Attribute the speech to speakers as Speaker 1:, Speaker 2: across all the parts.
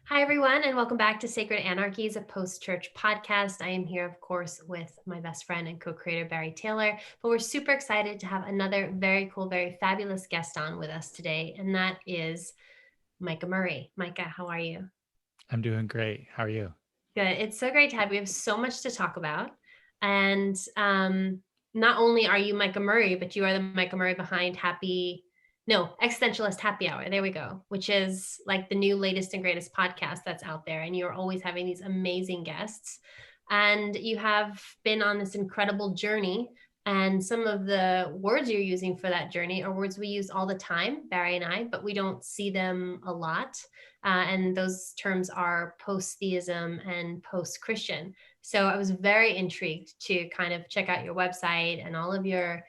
Speaker 1: Hi, everyone, and welcome back to Sacred Anarchies, a post-church podcast. I am here, of course, with my best friend and co-creator, Barry Taylor, but we're super excited to have another very cool, very fabulous guest on with us today, and that is Micah Murray. Micah, how are you?
Speaker 2: I'm doing great. How are you?
Speaker 1: Good. It's so great to have you. We have so much to talk about. And not only are you Micah Murray, but you are the Micah Murray behind Existentialist Happy Hour. There we go, which is like the new latest and greatest podcast that's out there. And you're always having these amazing guests. And you have been on this incredible journey. And some of the words you're using for that journey are words we use all the time, Barry and I, but we don't see them a lot. And those terms are post-theism and post-Christian. So I was very intrigued to kind of check out your website and all of your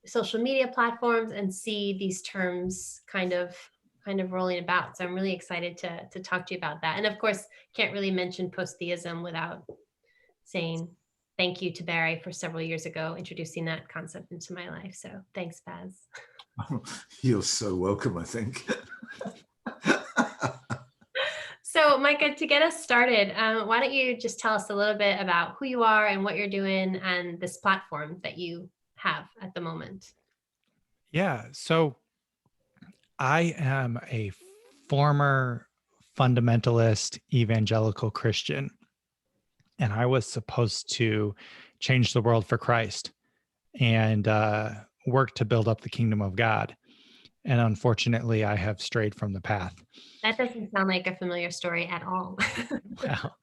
Speaker 1: social media platforms and see these terms kind of rolling about. So I'm really excited to talk to you about that. And of course, can't really mention post-theism without saying thank you to Barry for several years ago introducing that concept into my life. So thanks, Baz.
Speaker 3: You're so welcome, I think.
Speaker 1: So, Micah, to get us started, why don't you just tell us a little bit about who you are and what you're doing and this platform that you have at the moment?
Speaker 2: Yeah, so I am a former fundamentalist evangelical Christian, and I was supposed to change the world for Christ and work to build up the kingdom of God. And unfortunately, I have strayed from the path.
Speaker 1: That doesn't sound like a familiar story at all.
Speaker 2: Well,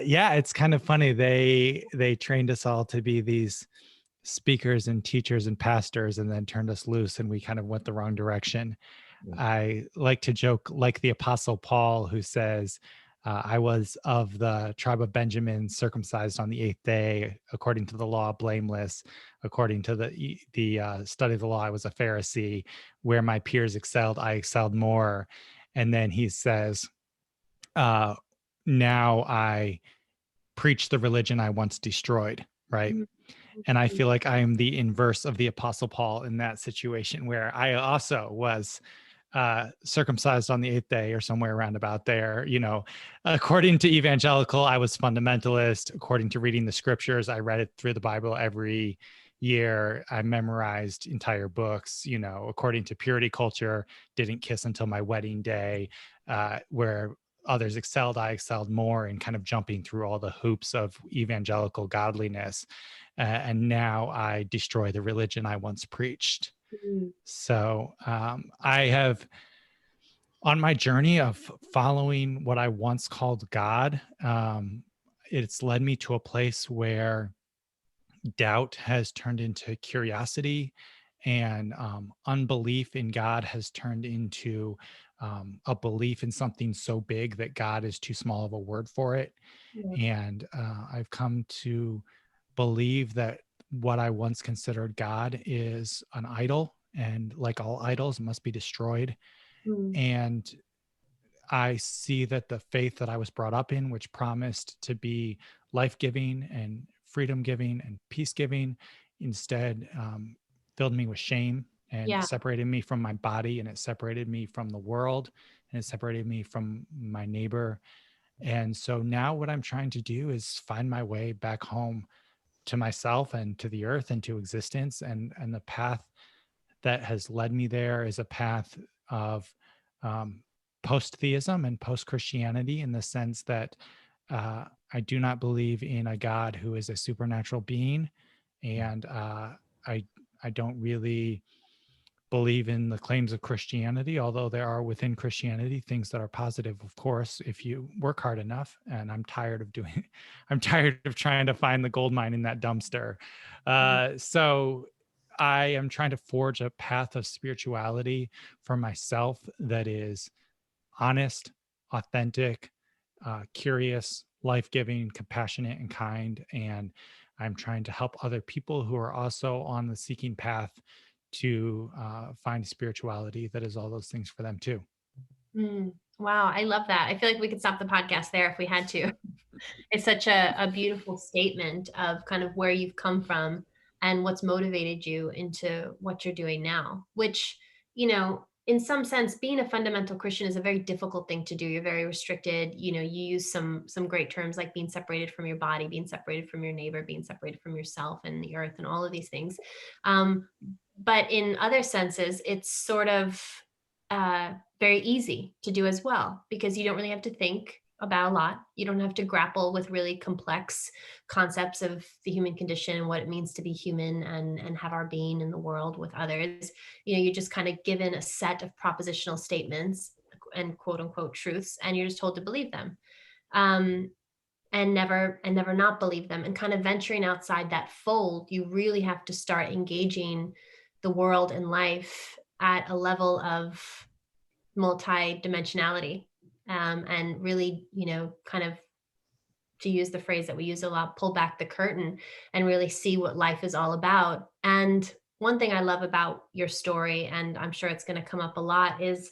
Speaker 2: yeah, it's kind of funny. They trained us all to be these speakers and teachers and pastors, and then turned us loose, and we kind of went the wrong direction.
Speaker 3: Yeah.
Speaker 2: I like to joke, like the Apostle Paul, who says, I was of the tribe of Benjamin, circumcised on the eighth day, according to the law, blameless. According to the study of the law, I was a Pharisee. Where my peers excelled, I excelled more. And then he says, now I preach the religion I once destroyed, right? And I feel like I am the inverse of the Apostle Paul in that situation, where I also was circumcised on the eighth day or somewhere around about there. You know, according to evangelical, I was fundamentalist. According to reading the scriptures, I read it through the Bible every year. I memorized entire books. You know, according to purity culture, didn't kiss until my wedding day. Where others excelled, I excelled more in kind of jumping through all the hoops of evangelical godliness. And now I destroy the religion I once preached. So I have, on my journey of following what I once called God, it's led me to a place where doubt has turned into curiosity, and unbelief in God has turned into a belief in something so big that God is too small of a word for it.
Speaker 1: Yeah.
Speaker 2: And I've come to believe that what I once considered God is an idol, and like all idols, must be destroyed. And I see that the faith that I was brought up in, which promised to be life giving and freedom giving and peace giving, instead filled me with shame and
Speaker 1: Yeah.
Speaker 2: separated me from my body, and it separated me from the world, and it separated me from my neighbor. And so now what I'm trying to do is find my way back home to myself and to the earth and to existence. And the path that has led me there is a path of post-theism and post-Christianity, in the sense that I do not believe in a God who is a supernatural being, and I don't really believe in the claims of Christianity, although there are within Christianity things that are positive, of course, if you work hard enough. And I'm tired of doing, I'm tired of trying to find the gold mine in that dumpster. So I am trying to forge a path of spirituality for myself that is honest, authentic, curious, life-giving, compassionate, and kind. And I'm trying to help other people who are also on the seeking path to find spirituality that is all those things for them too.
Speaker 1: Wow, I love that. I feel like we could stop the podcast there if we had to. It's such a beautiful statement of kind of where you've come from and what's motivated you into what you're doing now, which, you know, in some sense, being a fundamental Christian is a very difficult thing to do. You're very restricted. You use some great terms like being separated from your body, being separated from your neighbor, being separated from yourself and the earth and all of these things. But in other senses, it's sort of very easy to do as well, because you don't really have to think about a lot. You don't have to grapple with really complex concepts of the human condition and what it means to be human and have our being in the world with others. You're just kind of given a set of propositional statements and quote unquote truths, and you're just told to believe them, and never not believe them. And kind of venturing outside that fold, you really have to start engaging the world and life at a level of multi-dimensionality, and really, kind of, to use the phrase that we use a lot, pull back the curtain and really see what life is all about. And one thing I love about your story, and I'm sure it's going to come up a lot, is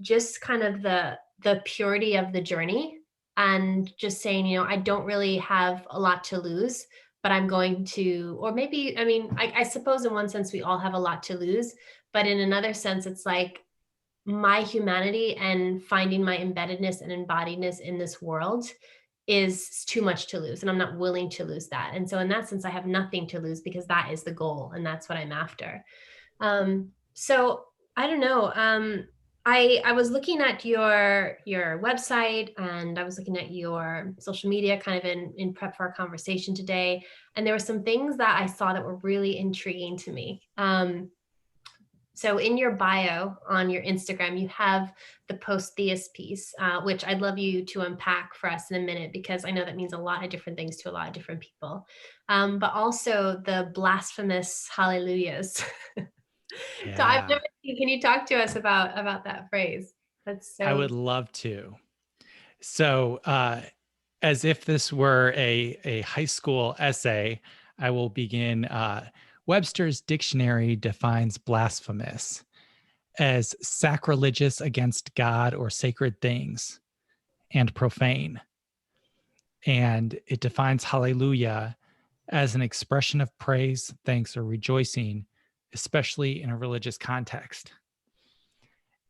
Speaker 1: just kind of the purity of the journey, and just saying, I don't really have a lot to lose, but I'm going to, or maybe, I mean, I suppose in one sense we all have a lot to lose, but in another sense, it's like my humanity and finding my embeddedness and embodiedness in this world is too much to lose, and I'm not willing to lose that. And so in that sense, I have nothing to lose, because that is the goal and that's what I'm after. So I don't know. I was looking at your website, and I was looking at your social media kind of in prep for our conversation today. And there were some things that I saw that were really intriguing to me. So in your bio on your Instagram, you have the post-theist piece, which I'd love you to unpack for us in a minute, because I know that means a lot of different things to a lot of different people. But also the blasphemous hallelujahs.
Speaker 2: Yeah.
Speaker 1: So I've never seen, can you talk to us about that phrase? That's so.
Speaker 2: I would love to. So as if this were a high school essay, I will begin. Webster's dictionary defines blasphemous as sacrilegious against God or sacred things, and profane. And it defines hallelujah as an expression of praise, thanks, or rejoicing, especially in a religious context.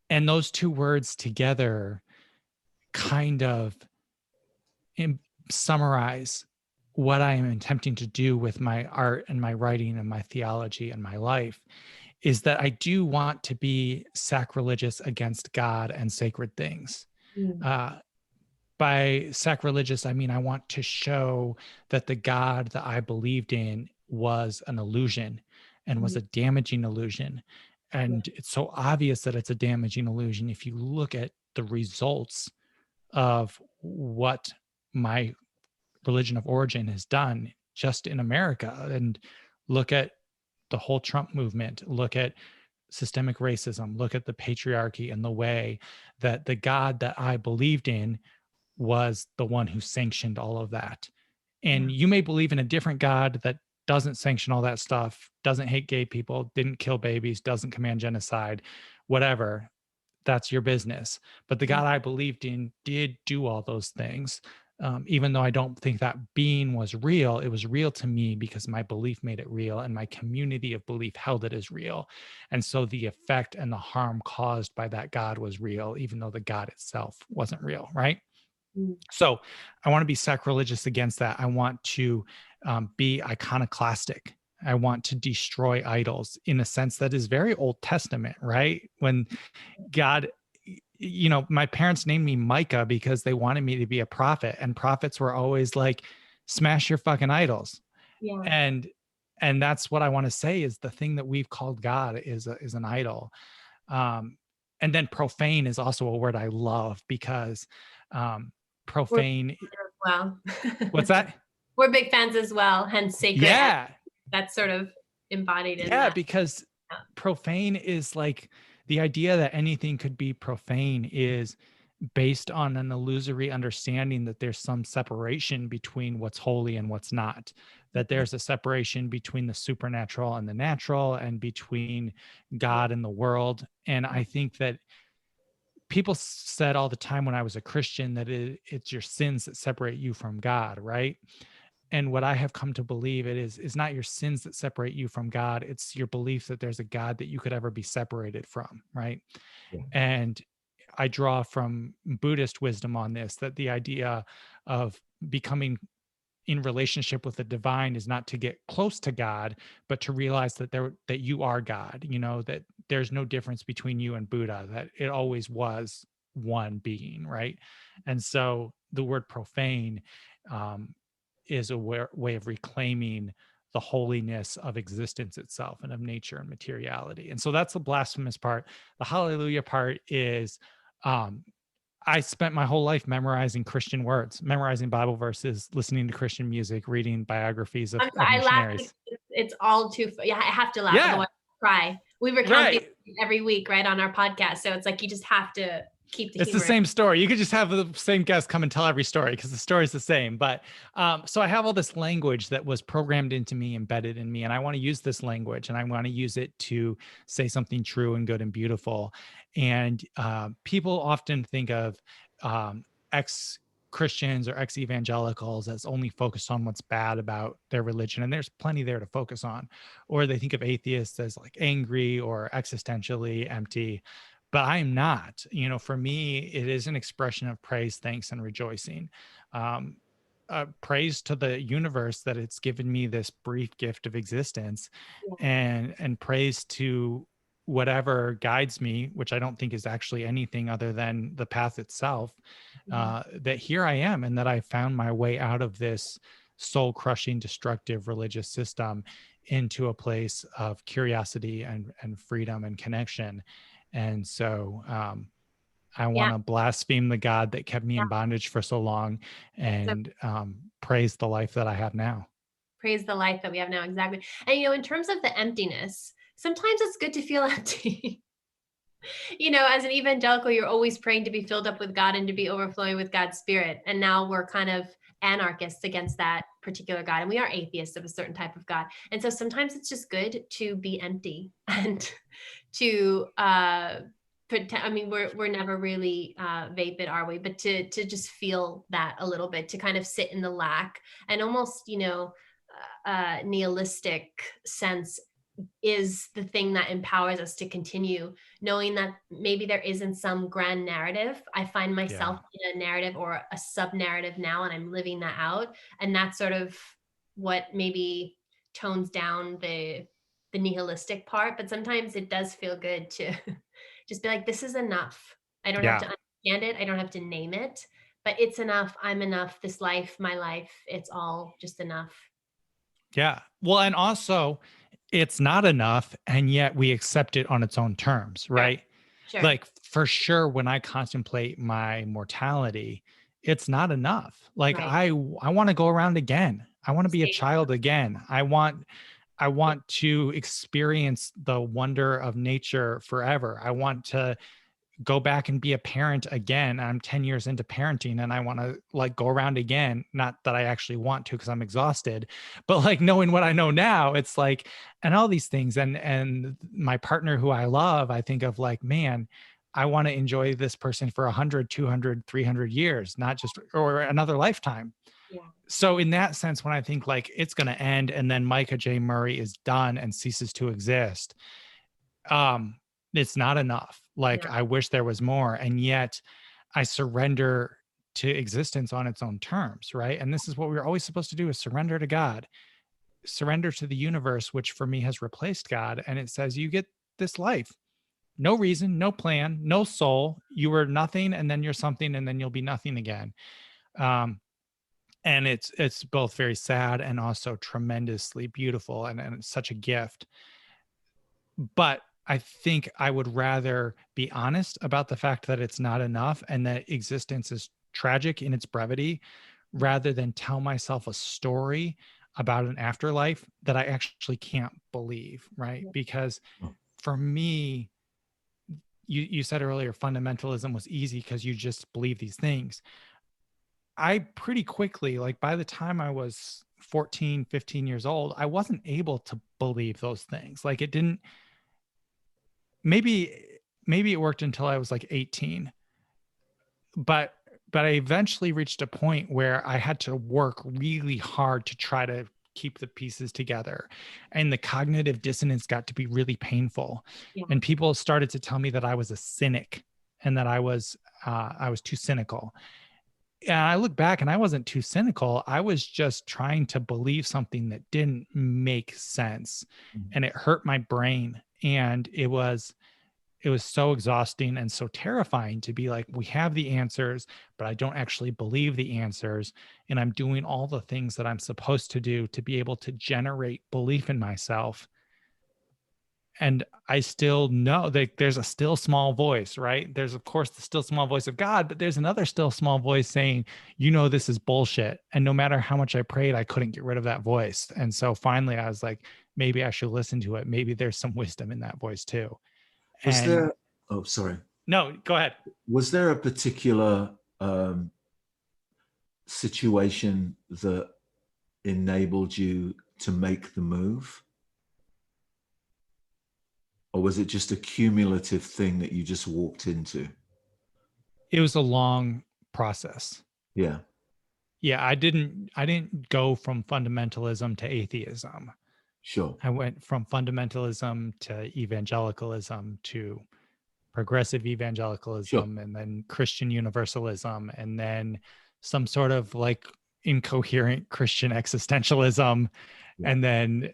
Speaker 2: And those two words together kind of summarize what I am attempting to do with my art and my writing and my theology and my life, is that I do want to be sacrilegious against God and sacred things. By sacrilegious, I mean I want to show that the God that I believed in was an illusion and was a damaging illusion. And it's so obvious that it's a damaging illusion if you look at the results of what my religion of origin has done just in America. And look at the whole Trump movement, look at systemic racism, look at the patriarchy, and the way that the God that I believed in was the one who sanctioned all of that. And you may believe in a different God that doesn't sanction all that stuff, doesn't hate gay people, didn't kill babies, doesn't command genocide, whatever. That's your business. But the God I believed in did do all those things. Even though I don't think that being was real, it was real to me because my belief made it real, and my community of belief held it as real. And so the effect and the harm caused by that God was real, even though the God itself wasn't real, right? So I want to be sacrilegious against that. I want to be iconoclastic. I want to destroy idols in a sense that is very Old Testament, right? When God, my parents named me Micah because they wanted me to be a prophet, and prophets were always like, smash your fucking idols.
Speaker 1: Yeah.
Speaker 2: And that's what I want to say, is the thing that we've called God is an idol. And then profane is also a word I love, because profane.
Speaker 1: Well,
Speaker 2: What's that?
Speaker 1: We're big fans as well, hence sacred.
Speaker 2: Yeah.
Speaker 1: That's sort of embodied in
Speaker 2: yeah,
Speaker 1: that.
Speaker 2: because profane is like, the idea that anything could be profane is based on an illusory understanding that there's some separation between what's holy and what's not, that there's a separation between the supernatural and the natural, and between God and the world. And I think that people said all the time when I was a Christian that it's your sins that separate you from God, right? And what I have come to believe it is not your sins that separate you from God. It's your belief that there's a God that you could ever be separated from, right?
Speaker 3: Yeah.
Speaker 2: And I draw from Buddhist wisdom on this, that the idea of becoming in relationship with the divine is not to get close to God, but to realize that you are God, that there's no difference between you and Buddha, that it always was one being, right? And so the word profane is a way of reclaiming the holiness of existence itself and of nature and materiality. And so that's the blasphemous part. The hallelujah part is I spent my whole life memorizing Christian words, memorizing Bible verses, listening to Christian music, reading biographies
Speaker 1: I'm
Speaker 2: of
Speaker 1: sorry, I laugh because
Speaker 2: missionaries.
Speaker 1: it's all too. Yeah, I have to laugh,
Speaker 2: Yeah,
Speaker 1: otherwise I'll cry. We recount these
Speaker 2: right.
Speaker 1: every week, right, on our podcast. So it's like you just have to keep the
Speaker 2: It's the
Speaker 1: humor.
Speaker 2: same story. You could just have the same guest come and tell every story because the story is the same. But so I have all this language that was programmed into me, embedded in me, and I want to use this language and I want to use it to say something true and good and beautiful. And people often think of ex Christians or ex evangelicals as only focused on what's bad about their religion, and there's plenty there to focus on. Or they think of atheists as like angry or existentially empty, but I'm not. For me, it is an expression of praise, thanks, and rejoicing. Um, praise to the universe that it's given me this brief gift of existence, and praise to whatever guides me, which I don't think is actually anything other than the path itself. That here I am, and that I found my way out of this soul-crushing, destructive religious system into a place of curiosity and freedom and connection. And so I
Speaker 1: Yeah,
Speaker 2: want to blaspheme the God that kept me
Speaker 1: yeah.
Speaker 2: in bondage for so long
Speaker 1: So
Speaker 2: and praise the life that I have now.
Speaker 1: praise the life that we have now, exactly. And in terms of the emptiness, sometimes it's good to feel empty. As an evangelical, you're always praying to be filled up with God and to be overflowing with God's spirit. And now we're kind of anarchists against that particular God. And we are atheists of a certain type of God. And so sometimes it's just good to be empty and to pretend. I mean, we're never really vapid, are we? But to just feel that a little bit, to kind of sit in the lack and almost, nihilistic sense is the thing that empowers us to continue, knowing that maybe there isn't some grand narrative. I find myself in a narrative or a sub narrative now, and I'm living that out. And that's sort of what maybe tones down the nihilistic part. But sometimes it does feel good to just be like, this is enough. I don't have
Speaker 2: Yeah.
Speaker 1: to understand it. I don't have to name it, but it's enough. I'm enough. This life, my life, it's all just enough.
Speaker 2: Yeah. Well, and also it's not enough, and yet we accept it on its own terms, right?
Speaker 1: Sure.
Speaker 2: Like for sure, when I contemplate my mortality, it's not enough. Like
Speaker 1: Right.
Speaker 2: I want to go around again. I want to be a
Speaker 1: Same.
Speaker 2: child again. I want to experience the wonder of nature forever. I want to go back and be a parent again. I'm 10 years into parenting and I want to like go around again. Not that I actually want to because I'm exhausted, but like knowing what I know now, it's like, and all these things. And my partner who I love, I think of like, man, I want to enjoy this person for 100, 200, 300 years, not just, or another lifetime.
Speaker 1: Yeah.
Speaker 2: So in that sense, when I think like it's going to end and then Micah J. Murray is done and ceases to exist, it's not enough. Like
Speaker 1: Yeah.
Speaker 2: I wish there was more, and yet I surrender to existence on its own terms, right? And this is what we're always supposed to do: is surrender to God, surrender to the universe, which for me has replaced God. And it says you get this life, no reason, no plan, no soul. You were nothing, and then you're something, and then you'll be nothing again. And it's both very sad and also tremendously beautiful, and it's such a gift. But I think I would rather be honest about the fact that it's not enough and that existence is tragic in its brevity, rather than tell myself a story about an afterlife that I actually can't believe, right? Because for me, you said earlier fundamentalism was easy because you just believe these things. I pretty quickly, like by the time I was 14, 15 years old, I wasn't able to believe those things. Like it didn't, maybe it worked until I was like 18, but but I eventually reached a point where I had to work really hard to try to keep the pieces together. And the cognitive dissonance got to be really painful.
Speaker 1: Yeah.
Speaker 2: And people started to tell me that I was a cynic and that I was too cynical. And I look back and I wasn't too cynical. I was just trying to believe something that didn't make sense. And it hurt my brain. And it was so exhausting and so terrifying to be like, we have the answers, but I don't actually believe the answers. And I'm doing all the things that I'm supposed to do to be able to generate belief in myself. And I still know that there's a still small voice, right? There's, of course, the still small voice of God, but there's another still small voice saying, this is bullshit. And no matter how much I prayed, I couldn't get rid of that voice. And so finally I was like, maybe I should listen to it. Maybe there's some wisdom in that voice too.
Speaker 3: Was there, oh, sorry.
Speaker 2: No, go ahead.
Speaker 3: Was there a particular situation that enabled you to make the move? Or was it just a cumulative thing that you just walked into?
Speaker 2: It was a long process.
Speaker 3: Yeah.
Speaker 2: Yeah, I didn't go from fundamentalism to atheism.
Speaker 3: Sure.
Speaker 2: I went from fundamentalism to evangelicalism to progressive evangelicalism, and then Christian universalism, and then some sort of like incoherent Christian existentialism, and then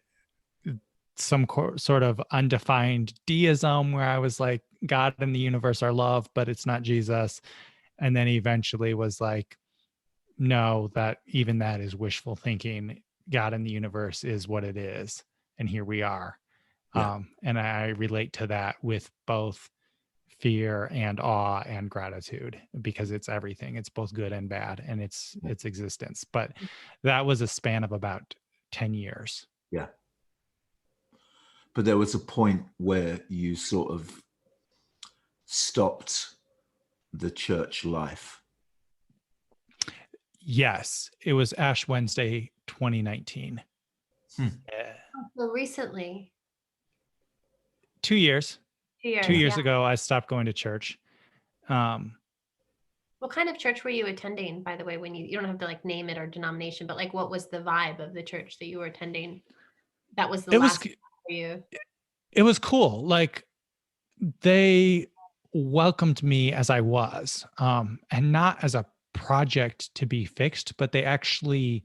Speaker 2: some sort of undefined deism where I was like, God and the universe are love, but it's not Jesus. And then eventually was like, no, that is wishful thinking. God and the universe is what it is. And here we are. Yeah. And I relate to that with both fear and awe and gratitude, because it's everything. It's both good and bad, and it's existence. But that was a span of about 10 years.
Speaker 3: Yeah. But there was a point where you sort of stopped the church life.
Speaker 2: Yes, it was Ash Wednesday 2019.
Speaker 1: So recently.
Speaker 2: 2 years. 2 years
Speaker 1: yeah.
Speaker 2: ago, I stopped going to church.
Speaker 1: What kind of church were you attending, by the way, when you don't have to like name it or denomination, but like what was the vibe of the church that you were attending? That was the last for you.
Speaker 2: It was cool. Like, they welcomed me as I was, and not as a project to be fixed, but they actually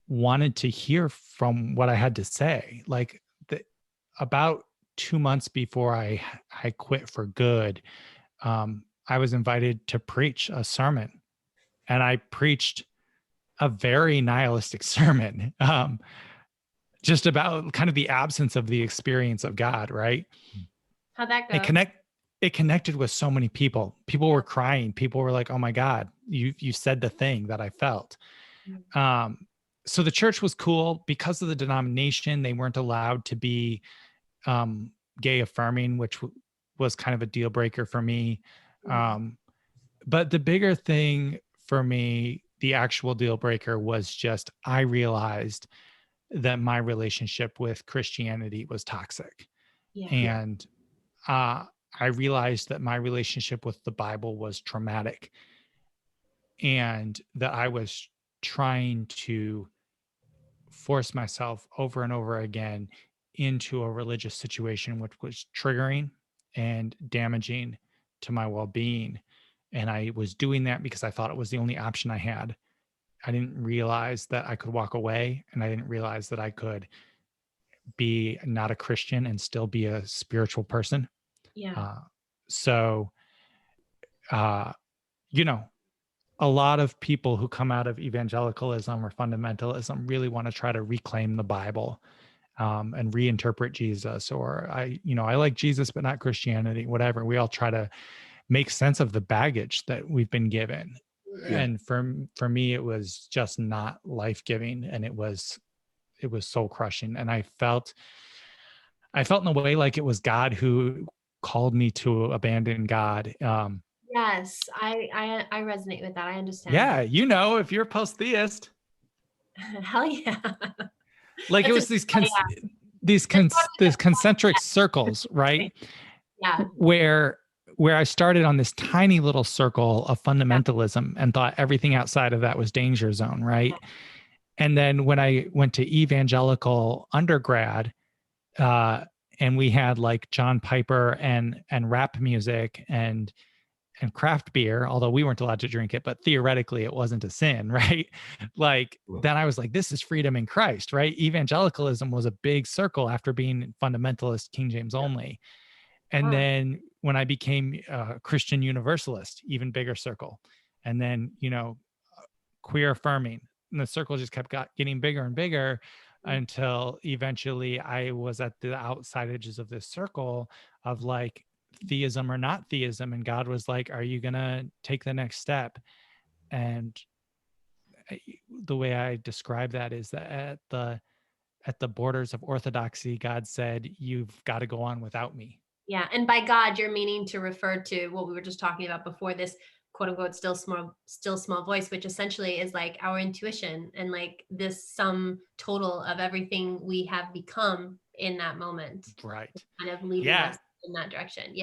Speaker 2: wanted to hear from what I had to say. Like, about 2 months before I quit for good, I was invited to preach a sermon, and I preached a very nihilistic sermon, just about kind of the absence of the experience of God, right?
Speaker 1: How'd that go?
Speaker 2: It connected with so many people. People were crying. People were like, oh my God, you said the thing that I felt. So the church was cool. Because of the denomination, they weren't allowed to be gay affirming, which was kind of a deal breaker for me. But the bigger thing for me, the actual deal breaker, was just I realized that my relationship with Christianity was toxic. And I realized that my relationship with the Bible was traumatic, and that I was trying to force myself over and over again into a religious situation, which was triggering and damaging to my well-being. And I was doing that because I thought it was the only option I had. I didn't realize that I could walk away, and I didn't realize that I could be not a Christian and still be a spiritual person. So, a lot of people who come out of evangelicalism or fundamentalism really want to try to reclaim the Bible, and reinterpret Jesus, or I like Jesus, but not Christianity, whatever. We all try to make sense of the baggage that we've been given. And for me, it was just not life-giving, and it was soul crushing. And I felt in a way like it was God who called me to abandon God.
Speaker 1: Yes, I resonate with that. I understand.
Speaker 2: Yeah, if you're a post-theist.
Speaker 1: Hell yeah.
Speaker 2: Like, it was these concentric circles, right?
Speaker 1: Yeah.
Speaker 2: Where where I started on this tiny little circle of fundamentalism and thought everything outside of that was danger zone, right? And then when I went to evangelical undergrad, and we had like John Piper and rap music and craft beer, although we weren't allowed to drink it, but theoretically it wasn't a sin, right? Like, then I was like, this is freedom in Christ, right? Evangelicalism was a big circle after being fundamentalist, King James only. And then when I became a Christian Universalist, even bigger circle. And then, queer affirming, and the circle just kept getting bigger and bigger until eventually I was at the outside edges of this circle of like, theism or not theism, and God was like, are you gonna take the next step? And the way I describe that is that at the borders of orthodoxy, God said, you've got to go on without me.
Speaker 1: Yeah, and by God you're meaning to refer to what we were just talking about before, this quote unquote still small voice, which essentially is like our intuition and like this sum total of everything we have become in that moment,
Speaker 2: right?
Speaker 1: Kind of leading us in that direction.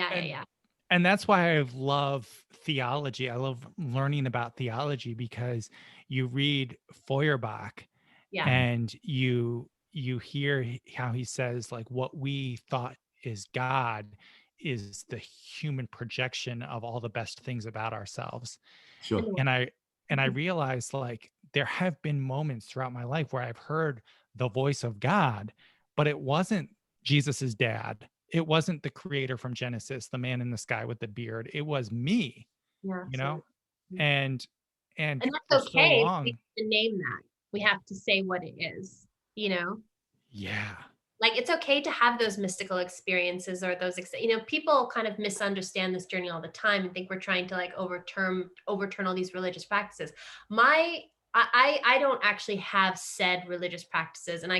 Speaker 1: And
Speaker 2: that's why I love theology. I love learning about theology, because you read Feuerbach and you hear how he says like what we thought is God is the human projection of all the best things about ourselves.
Speaker 3: Sure.
Speaker 2: And I realized like there have been moments throughout my life where I've heard the voice of God, but it wasn't Jesus's dad. It wasn't the creator from Genesis, the man in the sky with the beard. It was me, and
Speaker 1: that's okay. So long, we have to name that. We have to say what it is,
Speaker 2: Yeah.
Speaker 1: Like, it's okay to have those mystical experiences or those, people kind of misunderstand this journey all the time and think we're trying to like overturn all these religious practices. I don't actually have said religious practices, and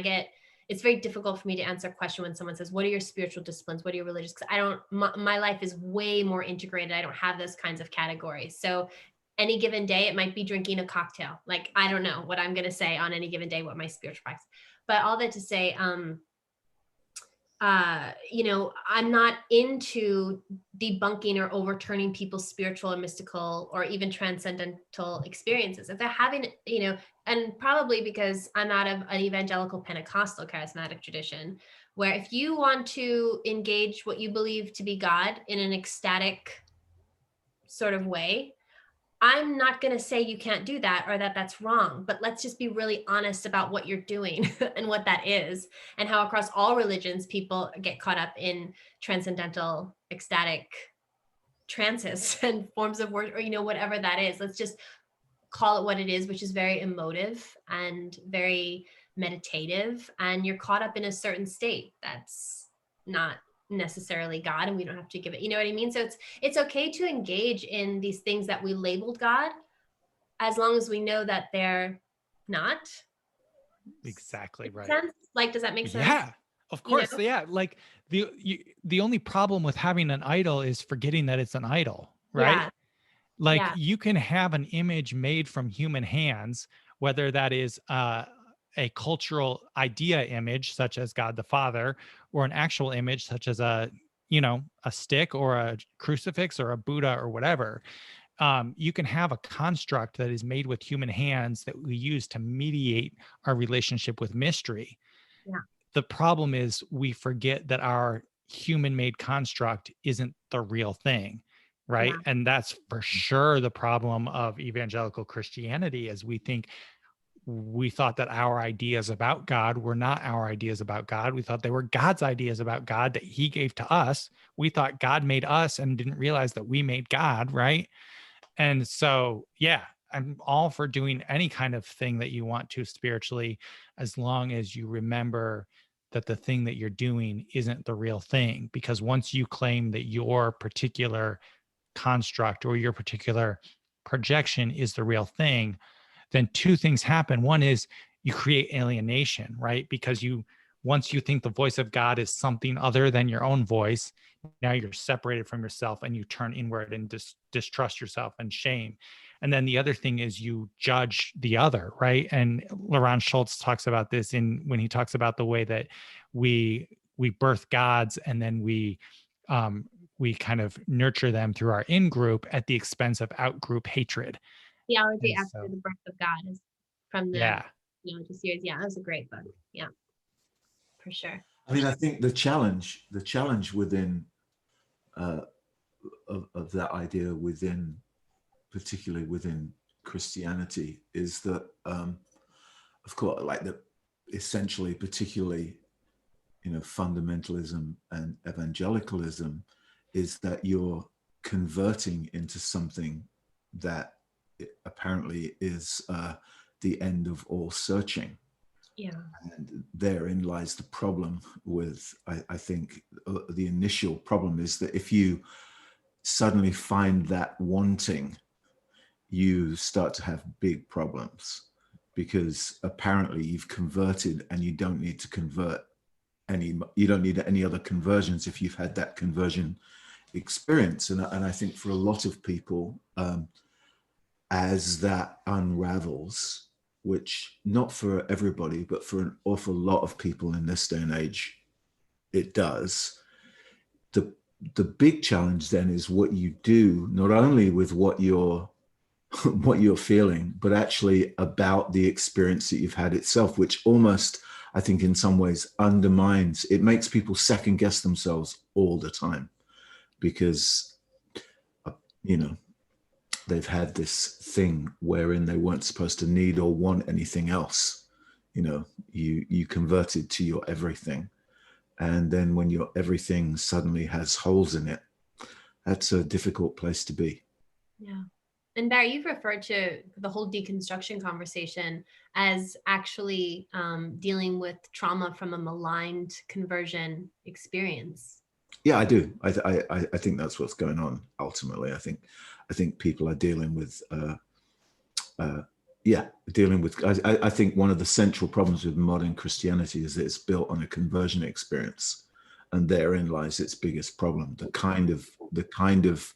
Speaker 1: it's very difficult for me to answer a question when someone says, what are your spiritual disciplines? What are your religious? Because my life is way more integrated. I don't have those kinds of categories. So any given day, it might be drinking a cocktail. Like, I don't know what I'm going to say on any given day, what my spiritual practice, but all that to say, I'm not into debunking or overturning people's spiritual or mystical or even transcendental experiences. If they're having, and probably because I'm out of an evangelical Pentecostal charismatic tradition, where if you want to engage what you believe to be God in an ecstatic sort of way, I'm not going to say you can't do that or that that's wrong, but let's just be really honest about what you're doing and what that is, and how across all religions, people get caught up in transcendental, ecstatic trances and forms of worship, or, whatever that is. Let's just call it what it is, which is very emotive and very meditative. And you're caught up in a certain state that's not necessarily God, and we don't have to give it, you know what I mean? So it's okay to engage in these things that we labeled God, as long as we know that they're not.
Speaker 2: Exactly right.
Speaker 1: Sense? Like, does that make sense?
Speaker 2: Yeah, of course. Yeah, like the only problem with having an idol is forgetting that it's an idol, right? Like you can have an image made from human hands, whether that is a cultural idea image such as God the Father, or an actual image such as a stick or a crucifix or a Buddha or whatever. You can have a construct that is made with human hands that we use to mediate our relationship with mystery. The problem is we forget that our human-made construct isn't the real thing, right? And that's for sure the problem of evangelical Christianity, is we thought that our ideas about God were not our ideas about God. We thought they were God's ideas about God that he gave to us. We thought God made us and didn't realize that we made God, right? And so, yeah, I'm all for doing any kind of thing that you want to spiritually, as long as you remember that the thing that you're doing isn't the real thing. Because once you claim that your particular construct or your particular projection is the real thing, then two things happen. One is you create alienation, right? Because once you think the voice of God is something other than your own voice, now you're separated from yourself and you turn inward and distrust yourself and shame. And then the other thing is you judge the other, right? And Laurent Schultz talks about this when he talks about the way that we birth gods, and then we we kind of nurture them through our in-group at the expense of out-group hatred.
Speaker 1: Theology
Speaker 2: And
Speaker 1: After
Speaker 2: so,
Speaker 1: the Birth of God is from the
Speaker 2: yeah.
Speaker 1: theology series. Yeah, that was a great book. Yeah, for sure.
Speaker 3: I mean, I think the challenge within of that idea within, particularly within Christianity, is that of course, like the essentially, particularly, fundamentalism and evangelicalism, is that you're converting into something that apparently is the end of all searching.
Speaker 1: Yeah.
Speaker 3: And therein lies the problem with, I think, the initial problem is that if you suddenly find that wanting, you start to have big problems, because apparently you've converted and you don't need to convert you don't need any other conversions if you've had that conversion experience. And I think for a lot of people, as that unravels, which not for everybody, but for an awful lot of people in this day and age, it does. The big challenge then is what you do, not only with what you're feeling, but actually about the experience that you've had itself, which almost, I think, in some ways undermines, it makes people second guess themselves all the time, because, they've had this thing wherein they weren't supposed to need or want anything else. You converted to your everything. And then when your everything suddenly has holes in it, that's a difficult place to be.
Speaker 1: Yeah. And Barry, you've referred to the whole deconstruction conversation as actually dealing with trauma from a maligned conversion experience.
Speaker 3: Yeah, I do. I think that's what's going on ultimately. I think people are dealing with I think one of the central problems with modern Christianity is that it's built on a conversion experience, and therein lies its biggest problem. The kind of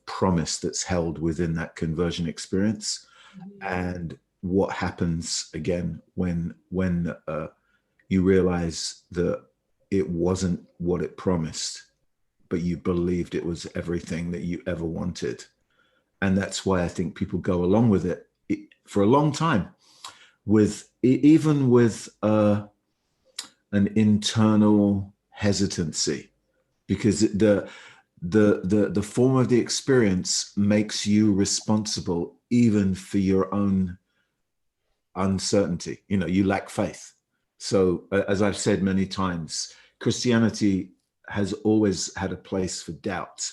Speaker 3: promise that's held within that conversion experience, and what happens again when you realize that it wasn't what it promised, but you believed it was everything that you ever wanted. And that's why I think people go along with it for a long time, even with an internal hesitancy, because the form of the experience makes you responsible even for your own uncertainty. You lack faith. So as I've said many times, Christianity has always had a place for doubt,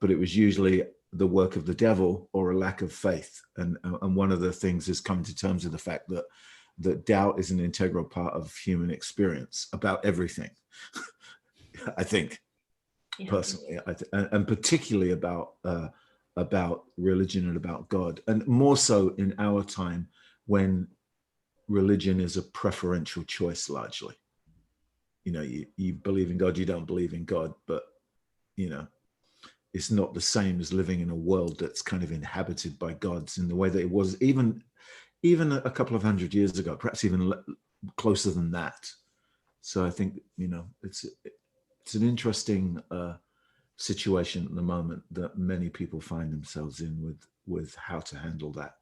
Speaker 3: but it was usually the work of the devil or a lack of faith. And one of the things is coming to terms with the fact that doubt is an integral part of human experience about everything. I think, personally, and particularly about religion and about God, and more so in our time when religion is a preferential choice largely. You believe in God, you don't believe in God, but it's not the same as living in a world that's kind of inhabited by gods in the way that it was even a couple of hundred years ago, perhaps even closer than that. So I think it's an interesting situation at the moment that many people find themselves in with how to handle that.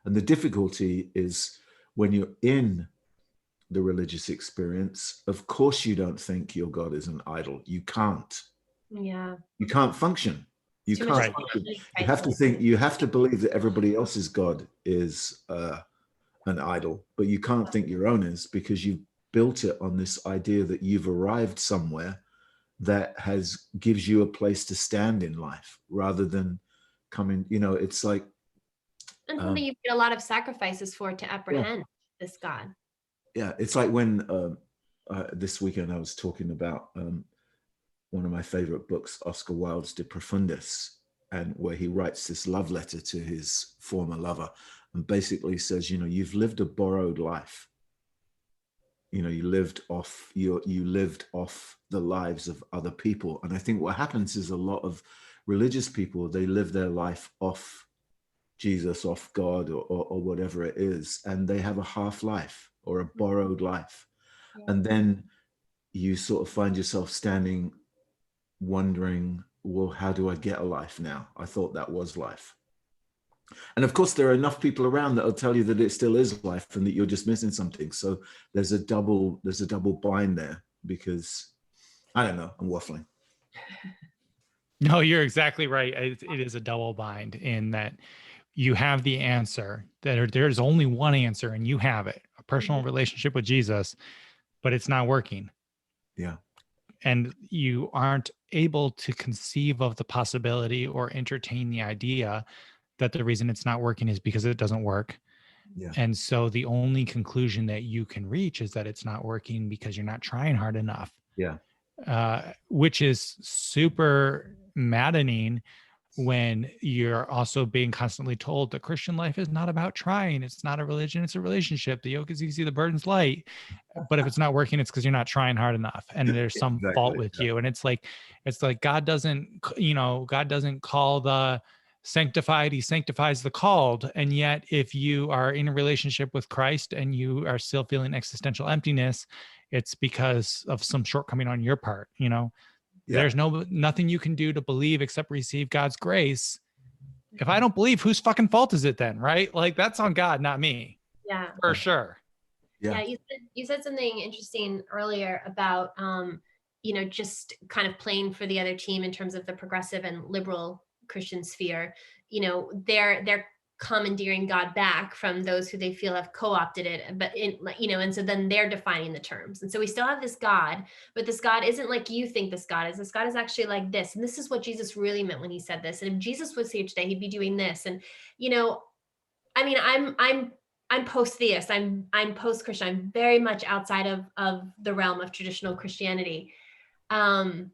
Speaker 3: And the difficulty is when you're in the religious experience, of course you don't think your God is an idol. You can't.
Speaker 1: Yeah.
Speaker 3: You can't function. You can't function. You have to think, you have to believe that everybody else's God is an idol, but you can't think your own is, because you've built it on this idea that you've arrived somewhere that gives you a place to stand in life, rather than coming, it's like.
Speaker 1: And something you've made a lot of sacrifices for to apprehend this God.
Speaker 3: Yeah, it's like when this weekend I was talking about one of my favorite books, Oscar Wilde's De Profundis, and where he writes this love letter to his former lover, and basically says, you've lived a borrowed life. You lived off the lives of other people. And I think what happens is a lot of religious people, they live their life off Jesus, off God, or whatever it is, and they have a half life or a borrowed life. And then you sort of find yourself standing wondering, well, how do I get a life now? I thought that was life. And of course, there are enough people around that will tell you that it still is life and that you're just missing something. So there's a double bind there, because I don't know, I'm waffling.
Speaker 2: No, you're exactly right. It is a double bind in that you have the answer, that there's only one answer and you have it, a personal relationship with Jesus, but it's not working.
Speaker 3: Yeah.
Speaker 2: And you aren't able to conceive of the possibility or entertain the idea that the reason it's not working is because it doesn't work.
Speaker 3: Yeah.
Speaker 2: And so the only conclusion that you can reach is that it's not working because you're not trying hard enough.
Speaker 3: Yeah.
Speaker 2: Which is super maddening when you're also being constantly told that Christian life is not about trying. It's not a religion, it's a relationship. The yoke is easy, the burden's light. But if it's not working, it's because you're not trying hard enough. And there's some fault with you. And it's like God doesn't call the sanctified, he sanctifies the called. And yet if you are in a relationship with Christ and you are still feeling existential emptiness, it's because of some shortcoming on your part. There's nothing you can do to believe except receive God's grace. If I don't believe, whose fucking fault is it then? Right? Like, that's on God, not me.
Speaker 1: Yeah,
Speaker 2: for sure.
Speaker 1: Yeah, you said something interesting earlier about just kind of playing for the other team in terms of the progressive and liberal Christian sphere. They're commandeering God back from those who they feel have co-opted it, but and so then they're defining the terms. And so we still have this God, but this God isn't like you think this God is. This God is actually like this. And this is what Jesus really meant when he said this. And if Jesus was here today, he'd be doing this. And, I'm post-theist. I'm post-Christian. I'm very much outside of the realm of traditional Christianity. And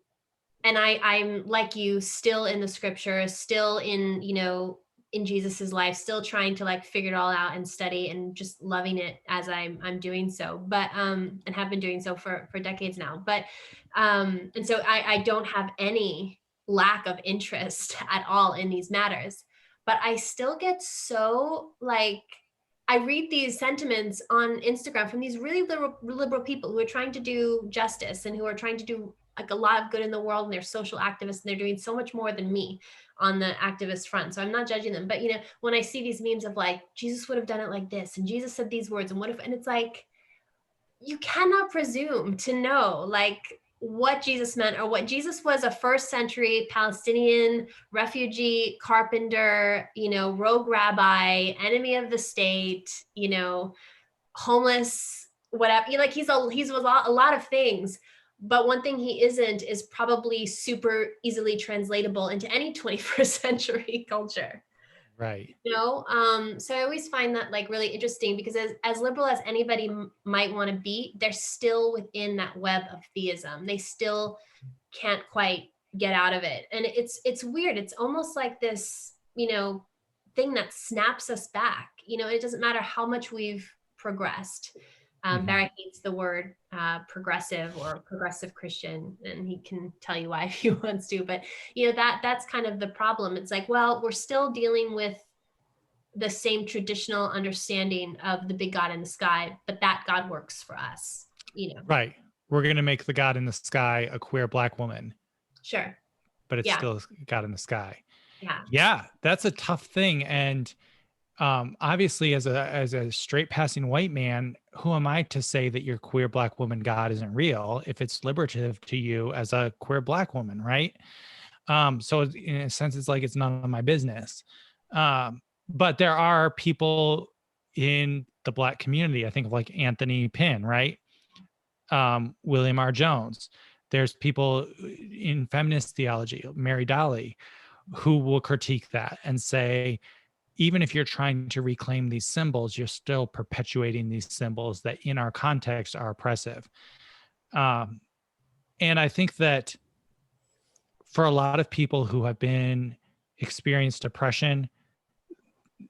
Speaker 1: I'm like you, still in the scripture, still in Jesus's life, still trying to figure it all out and study and just loving it as I'm doing so, but and have been doing so for decades now. But and so I don't have any lack of interest at all in these matters, but I still get so I read these sentiments on Instagram from these really liberal people who are trying to do justice and who are trying to do a lot of good in the world, and they're social activists and they're doing so much more than me on the activist front. So I'm not judging them, but when I see these memes of Jesus would have done it like this, and Jesus said these words, and it's you cannot presume to know what Jesus meant, or what Jesus was, a first century Palestinian refugee, carpenter, rogue rabbi, enemy of the state, homeless, whatever. He was a lot of things. But one thing he isn't is probably super easily translatable into any 21st century culture.
Speaker 2: Right.
Speaker 1: So I always find that really interesting, because as liberal as anybody might want to be, they're still within that web of theism. They still can't quite get out of it. And it's weird. It's almost like this, thing that snaps us back. It doesn't matter how much we've progressed. Barry hates the word progressive or progressive Christian, and he can tell you why if he wants to, but that's kind of the problem. It's we're still dealing with the same traditional understanding of the big God in the sky, but that God works for us,
Speaker 2: Right. We're going to make the God in the sky a queer Black woman.
Speaker 1: Sure.
Speaker 2: But it's still God in the sky.
Speaker 1: Yeah.
Speaker 2: Yeah. That's a tough thing. And obviously as a straight passing white man, who am I to say that your queer Black woman God isn't real if it's liberative to you as a queer Black woman, right? So in a sense, it's it's none of my business. But there are people in the Black community, I think of Anthony Pinn, right? William R. Jones. There's people in feminist theology, Mary Dolly, who will critique that and say, even if you're trying to reclaim these symbols, you're still perpetuating these symbols that in our context are oppressive. And I think that for a lot of people who have experienced oppression,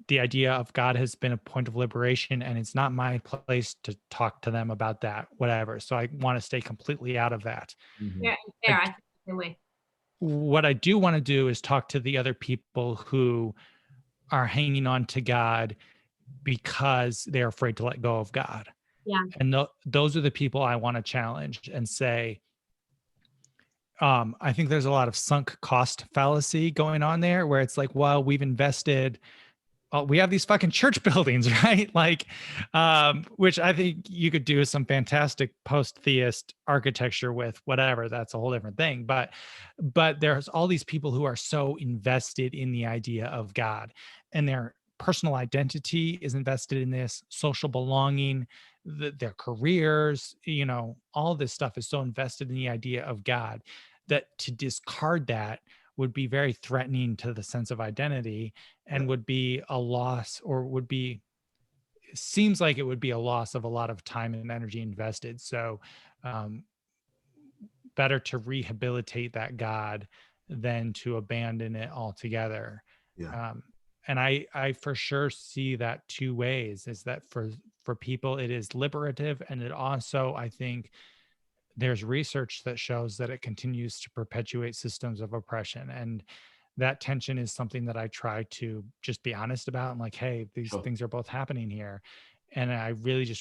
Speaker 2: the idea of God has been a point of liberation, and it's not my place to talk to them about that, whatever. So I want to stay completely out of that.
Speaker 1: Yeah, fair. I think the same way.
Speaker 2: What I do want to do is talk to the other people who are hanging on to God because they're afraid to let go of God.
Speaker 1: Yeah.
Speaker 2: And those are the people I want to challenge and say, I think there's a lot of sunk cost fallacy going on there, where it's like, well, we've invested, we have these fucking church buildings, right? Like, which I think you could do some fantastic post-theist architecture with, whatever. That's a whole different thing. But there's all these people who are so invested in the idea of God, and their personal identity is invested in this, social belonging, their careers, all this stuff is so invested in the idea of God, that to discard that would be very threatening to the sense of identity, and would be a loss, or seems like it would be a loss of a lot of time and energy invested. So better to rehabilitate that God than to abandon it altogether.
Speaker 3: Yeah.
Speaker 2: And I for sure see that two ways, is that for people it is liberative, and it also, I think, there's research that shows that it continues to perpetuate systems of oppression. And that tension is something that I try to just be honest about. I'm like, hey, these
Speaker 3: Sure.
Speaker 2: things are both happening here. And I really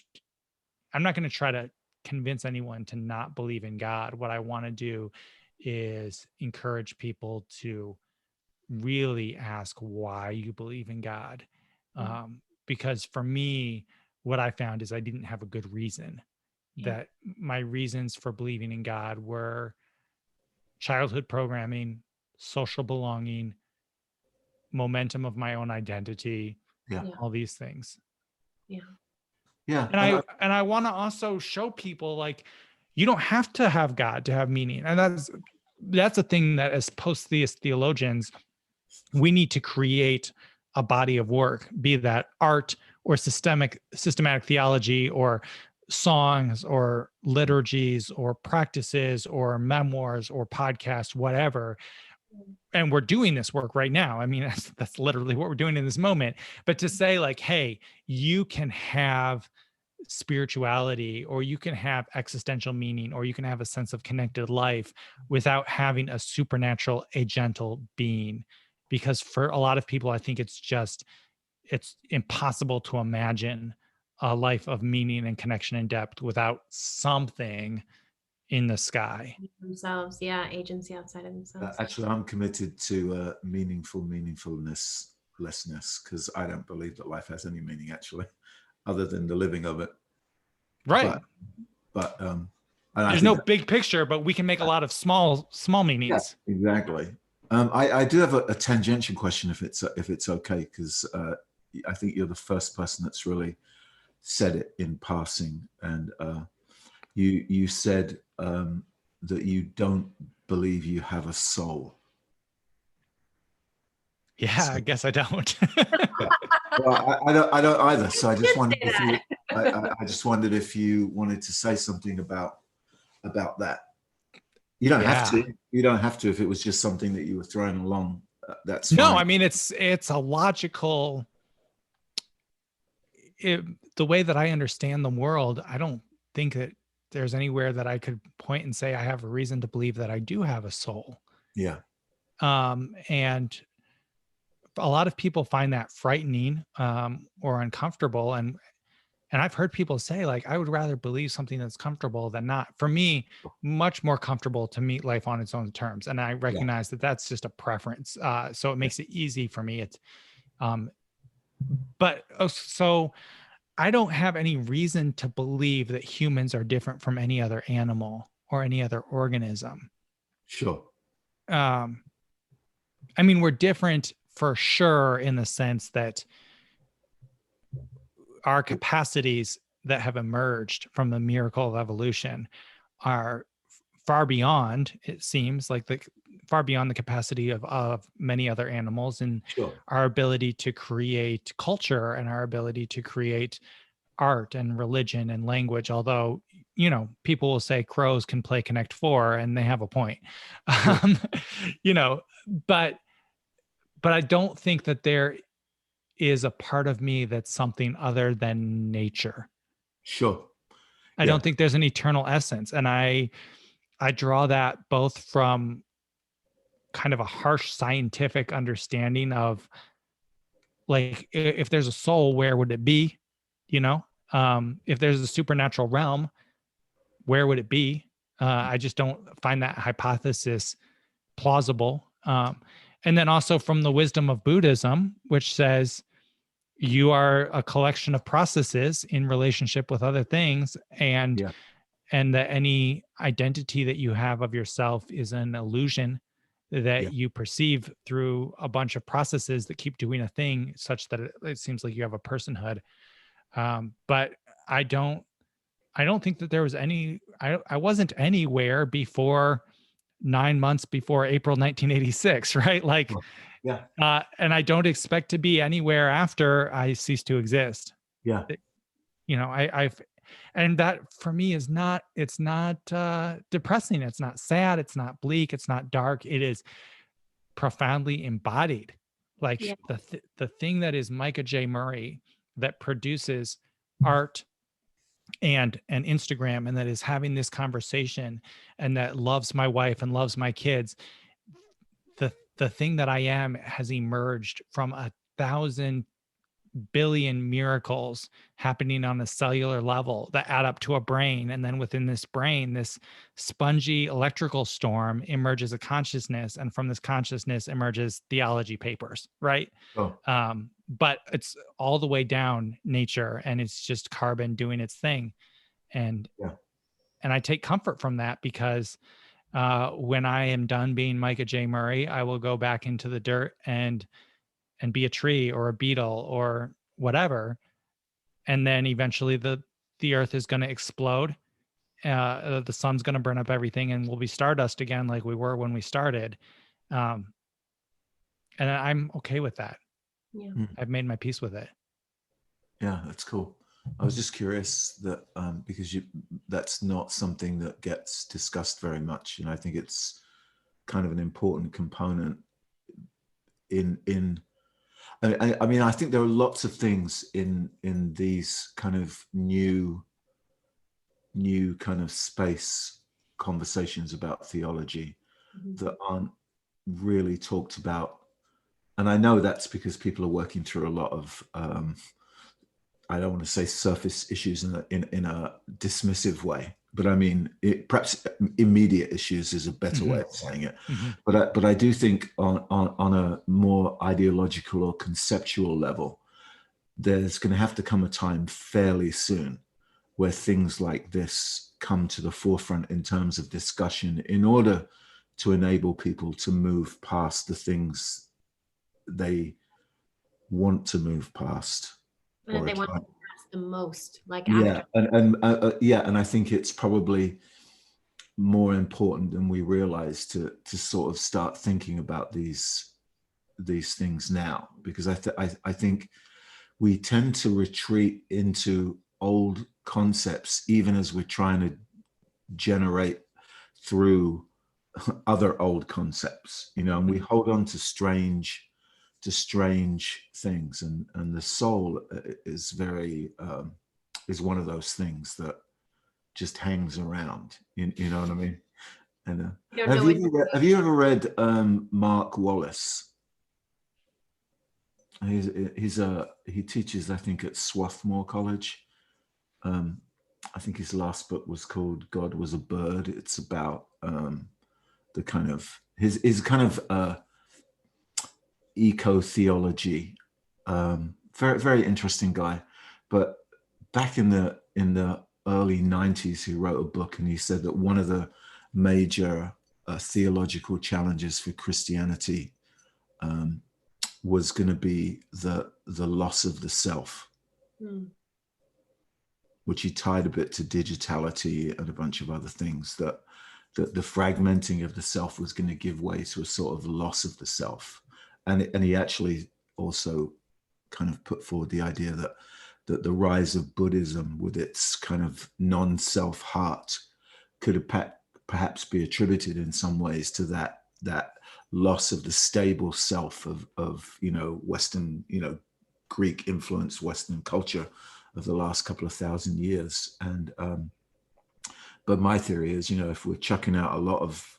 Speaker 2: I'm not going to try to convince anyone to not believe in God. What I want to do is encourage people to really ask why you believe in God. Because for me, what I found is I didn't have a good reason. That my reasons for believing in God were childhood programming, social belonging, momentum of my own identity, all these things.
Speaker 3: Yeah.
Speaker 2: And I want to also show people, like, you don't have to have God to have meaning. And that's a thing that, as post-theist theologians, we need to create a body of work, be that art or systematic theology, or songs or liturgies or practices or memoirs or podcasts, whatever. And we're doing this work right now. I mean, that's literally what we're doing in this moment. But to say, like, hey, you can have spirituality, or you can have existential meaning, or you can have a sense of connected life without having a supernatural, agental being. Because for a lot of people, I think it's impossible to imagine a life of meaning and connection and depth without something in the sky.
Speaker 1: Themselves, agency outside of themselves.
Speaker 3: Actually, I'm committed to meaningfulness, because I don't believe that life has any meaning, actually, other than the living of it.
Speaker 2: Right.
Speaker 3: But
Speaker 2: there's no big picture, but we can make a lot of small meanings.
Speaker 3: Yeah, exactly. I do have a tangential question, if it's okay, because I think you're the first person that's really said it in passing, and you said that you don't believe you have a soul.
Speaker 2: Yeah, so, I guess I don't.
Speaker 3: Well, I don't either. So I just wondered I just wondered if you wanted to say something about that. You don't have to. You don't have to. If it was just something that you were throwing along, that's fine.
Speaker 2: No, I mean, it's a logical. The way that I understand the world, I don't think that there's anywhere that I could point and say I have a reason to believe that I do have a soul.
Speaker 3: Yeah.
Speaker 2: And a lot of people find that frightening or uncomfortable. And I've heard people say, like, I would rather believe something that's comfortable than not. For me, much more comfortable to meet life on its own terms. And I recognize that that's just a preference. So it makes it easy for me. It's, so I don't have any reason to believe that humans are different from any other animal or any other organism.
Speaker 3: Sure.
Speaker 2: I mean, we're different for sure, in the sense that our capacities that have emerged from the miracle of evolution are far beyond, it seems like, far beyond the capacity of many other animals, and our ability to create culture and our ability to create art and religion and language. Although, people will say crows can play Connect 4, and they have a point. But I don't think that there is a part of me that's something other than nature.
Speaker 3: Sure.
Speaker 2: I don't think there's an eternal essence. And I draw that both from kind of a harsh scientific understanding of, like, if there's a soul, where would it be? If there's a supernatural realm, where would it be? I just don't find that hypothesis plausible. And then also from the wisdom of Buddhism, which says you are a collection of processes in relationship with other things, and
Speaker 3: Yeah.
Speaker 2: and that any identity that you have of yourself is an illusion that
Speaker 3: Yeah.
Speaker 2: you perceive through a bunch of processes that keep doing a thing such that it seems like you have a personhood. But I don't think that there was any, I wasn't anywhere before 9 months before April 1986, right? Like,
Speaker 3: Yeah.
Speaker 2: and I don't expect to be anywhere after I cease to exist.
Speaker 3: Yeah.
Speaker 2: You know, and that for me is not, it's not depressing. It's not sad. It's not bleak. It's not dark. It is profoundly embodied. Like
Speaker 1: Yeah.
Speaker 2: the thing that is Micah J. Murray, that produces art and Instagram, and that is having this conversation, and that loves my wife and loves my kids. The thing that I am has emerged from 1,000 billion miracles happening on a cellular level that add up to a brain. And then within this brain, this spongy electrical storm emerges a consciousness. And from this consciousness emerges theology papers, right?
Speaker 3: Oh.
Speaker 2: But it's all the way down nature, and it's just carbon doing its thing. And I take comfort from that, because when I am done being Micah J. Murray, I will go back into the dirt and be a tree or a beetle or whatever. And then eventually the earth is going to explode. The sun's going to burn up everything, and we'll be stardust again, like we were when we started. And I'm okay with that.
Speaker 1: Yeah.
Speaker 2: I've made my peace with it.
Speaker 3: Yeah, that's cool. I was just curious that because that's not something that gets discussed very much, and I think it's kind of an important component in I mean, I think there are lots of things in these kind of new kind of space conversations about theology that aren't really talked about. And I know that's because people are working through a lot of, I don't want to say surface issues in a dismissive way, but I mean, perhaps immediate issues is a better way of saying it. But I do think on a more ideological or conceptual level, there's going to have to come a time fairly soon where things like this come to the forefront in terms of discussion, in order to enable people to move past the things they want to move past.
Speaker 1: And they want to pass the most, like
Speaker 3: yeah,
Speaker 1: after.
Speaker 3: and I think it's probably more important than we realize to sort of start thinking about these things now, because I think we tend to retreat into old concepts even as we're trying to generate through other old concepts, you know, and we hold on to strange things, and the soul is very is one of those things that just hangs around, you know what I mean? And have you ever read Mark Wallace? He teaches, I think, at Swarthmore College. I think his last book was called God Was a Bird. It's about the kind of his kind of eco-theology. Very, very interesting guy. But back in the early 90s, he wrote a book, and he said that one of the major theological challenges for Christianity was going to be the loss of the self, which he tied a bit to digitality and a bunch of other things, that the fragmenting of the self was going to give way to a sort of loss of the self. And he actually also kind of put forward the idea that the rise of Buddhism, with its kind of non-self heart, could perhaps be attributed in some ways to that loss of the stable self of you know, Western, you know, Greek influenced Western culture of the last couple of thousand years. And but my theory is, you know, if we're chucking out a lot of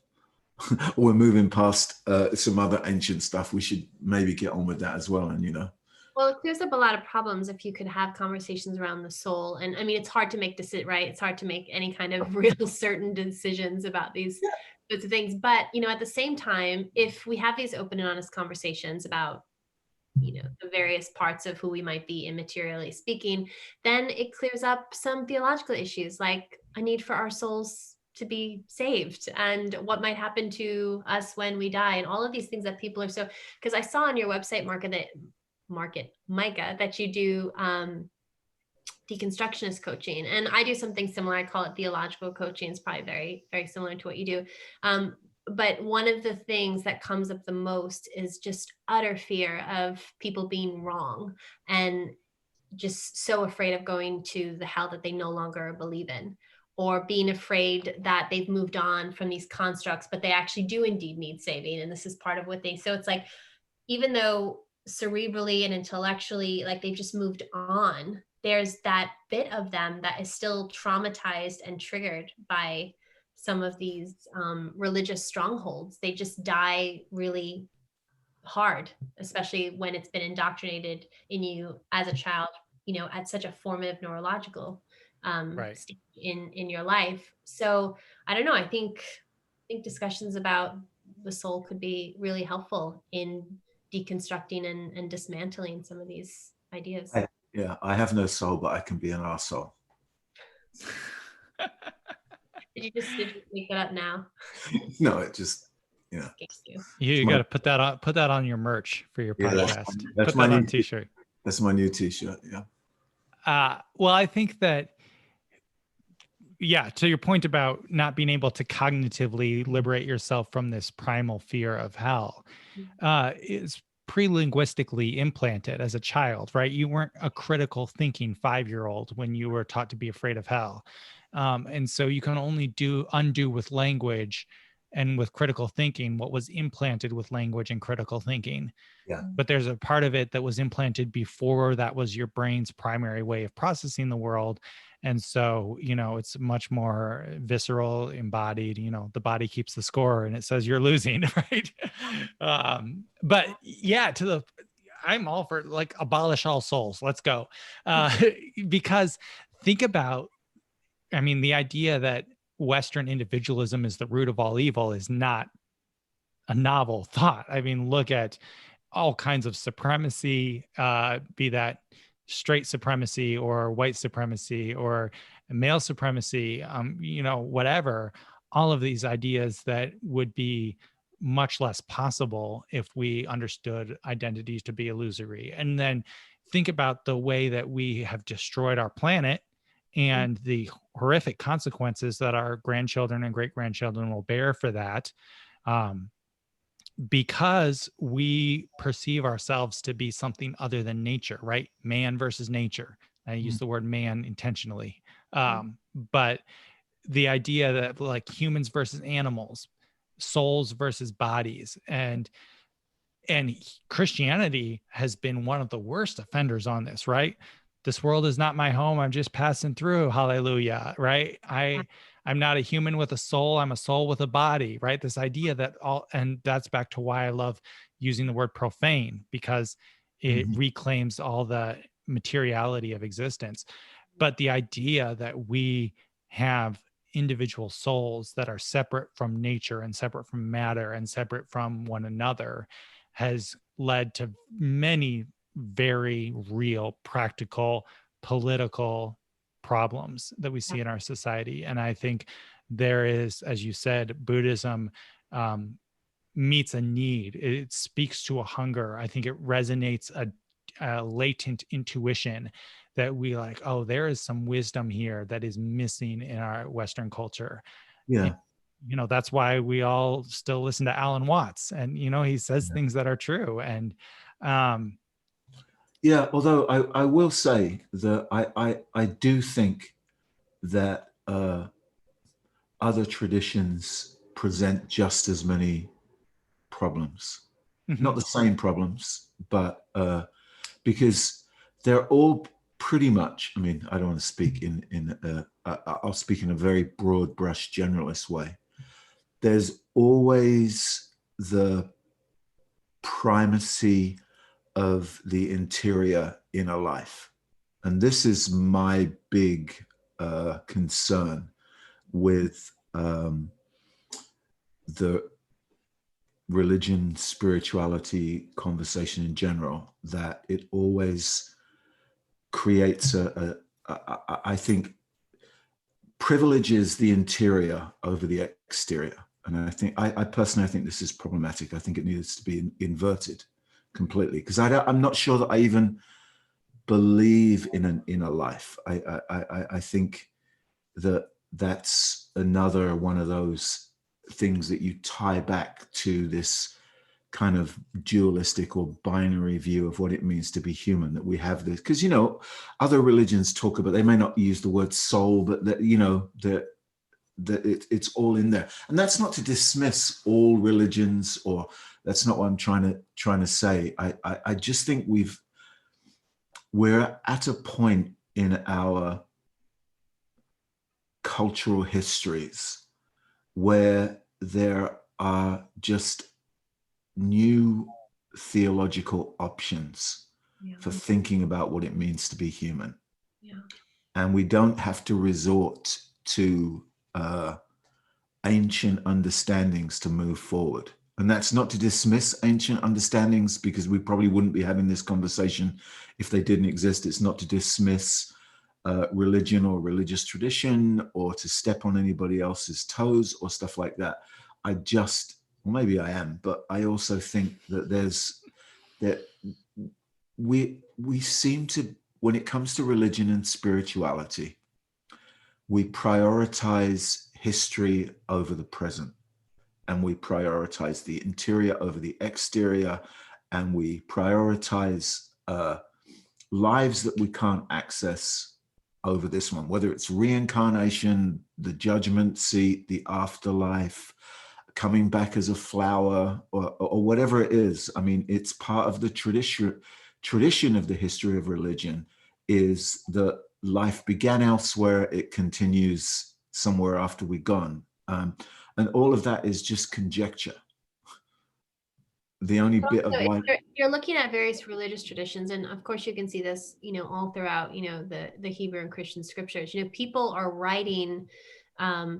Speaker 3: we're moving past some other ancient stuff, we should maybe get on with that as well, and, you know,
Speaker 1: Well, it clears up a lot of problems if you could have conversations around the soul. And I mean, it's hard to make right? It's hard to make any kind of real certain decisions about these sorts of things. But, at the same time, if we have these open and honest conversations about, the various parts of who we might be immaterially speaking, then it clears up some theological issues like a need for our souls to be saved and what might happen to us when we die and all of these things that people are so, because I saw on your website, Micah, that you do deconstructionist coaching, and I do something similar. I call it theological coaching. It's probably very, very similar to what you do. But one of the things that comes up the most is just utter fear of people being wrong and just so afraid of going to the hell that they no longer believe in, or being afraid that they've moved on from these constructs, but they actually do indeed need saving. And this is part of what so it's like, even though cerebrally and intellectually, like they've just moved on, there's that bit of them that is still traumatized and triggered by some of these religious strongholds. They just die really hard, especially when it's been indoctrinated in you as a child, at such a formative neurological
Speaker 2: Right.
Speaker 1: stage in your life. So I don't know. I think discussions about the soul could be really helpful in deconstructing and dismantling some of these ideas.
Speaker 3: I have no soul, but I can be an arsehole.
Speaker 1: Did you make that up now?
Speaker 3: No, it just,
Speaker 2: You got to put that on your merch for your podcast.
Speaker 3: That's
Speaker 2: put that on t-shirt.
Speaker 3: That's my new t-shirt. Yeah.
Speaker 2: Well, I think that, to your point about not being able to cognitively liberate yourself from this primal fear of hell, is pre-linguistically implanted as a child, right? You weren't a critical thinking 5-year-old when you were taught to be afraid of hell. And so you can only undo with language and with critical thinking what was implanted with language and critical thinking.
Speaker 3: Yeah.
Speaker 2: But there's a part of it that was implanted before that was your brain's primary way of processing the world. And so, it's much more visceral, embodied, the body keeps the score and it says you're losing, right? But I'm all for like abolish all souls. Let's go. Because think about, the idea that Western individualism is the root of all evil is not a novel thought. Look at all kinds of supremacy, be that straight supremacy or white supremacy or male supremacy, whatever, all of these ideas that would be much less possible if we understood identities to be illusory. And then think about the way that we have destroyed our planet and the horrific consequences that our grandchildren and great-grandchildren will bear for that. Because we perceive ourselves to be something other than nature, right? Man versus nature. I use the word man intentionally. But the idea that like humans versus animals, souls versus bodies, and Christianity has been one of the worst offenders on this, right? This world is not my home. I'm just passing through. Hallelujah. Right. I'm not a human with a soul. I'm a soul with a body. Right. This idea that and that's back to why I love using the word profane, because it reclaims all the materiality of existence. But the idea that we have individual souls that are separate from nature and separate from matter and separate from one another has led to many very real, practical, political problems that we see in our society. And I think there is, as you said, Buddhism meets a need. It speaks to a hunger. I think it resonates a latent intuition that we like, oh, there is some wisdom here that is missing in our Western culture.
Speaker 3: Yeah.
Speaker 2: And, that's why we all still listen to Alan Watts, and, he says things that are true. And,
Speaker 3: although I will say that I do think that other traditions present just as many problems, not the same problems, but because they're all pretty much, I don't want to speak I'll speak in a very broad brush generalist way. There's always the primacy of the interior inner life. And this is my big concern with the religion, spirituality conversation in general, that it always creates I think, privileges the interior over the exterior. And I personally think this is problematic. I think it needs to be inverted completely, because I'm not sure that I even believe in an inner life. I think that that's another one of those things that you tie back to this kind of dualistic or binary view of what it means to be human, that we have this, because, you know, other religions talk about, they may not use the word soul, but that, you know, that it's all in there. And that's not to dismiss all religions, or that's not what I'm trying to say. I just think we're at a point in our cultural histories where there are just new theological options for thinking about what it means to be human.
Speaker 1: Yeah.
Speaker 3: And we don't have to resort to ancient understandings to move forward. And that's not to dismiss ancient understandings, because we probably wouldn't be having this conversation if they didn't exist. It's not to dismiss religion or religious tradition, or to step on anybody else's toes or stuff like that. Well, maybe I am, but I also think that we seem to, when it comes to religion and spirituality, we prioritize history over the present, and we prioritize the interior over the exterior, and we prioritize lives that we can't access over this one, whether it's reincarnation, the judgment seat, the afterlife, coming back as a flower, or whatever it is. I mean, it's part of the tradition of the history of religion, is that life began elsewhere, it continues somewhere after we're gone. And all of that is just conjecture. The only bit of life.
Speaker 1: You're looking at various religious traditions, and of course you can see this, you know, all throughout, you know, the Hebrew and Christian scriptures. You know, people are writing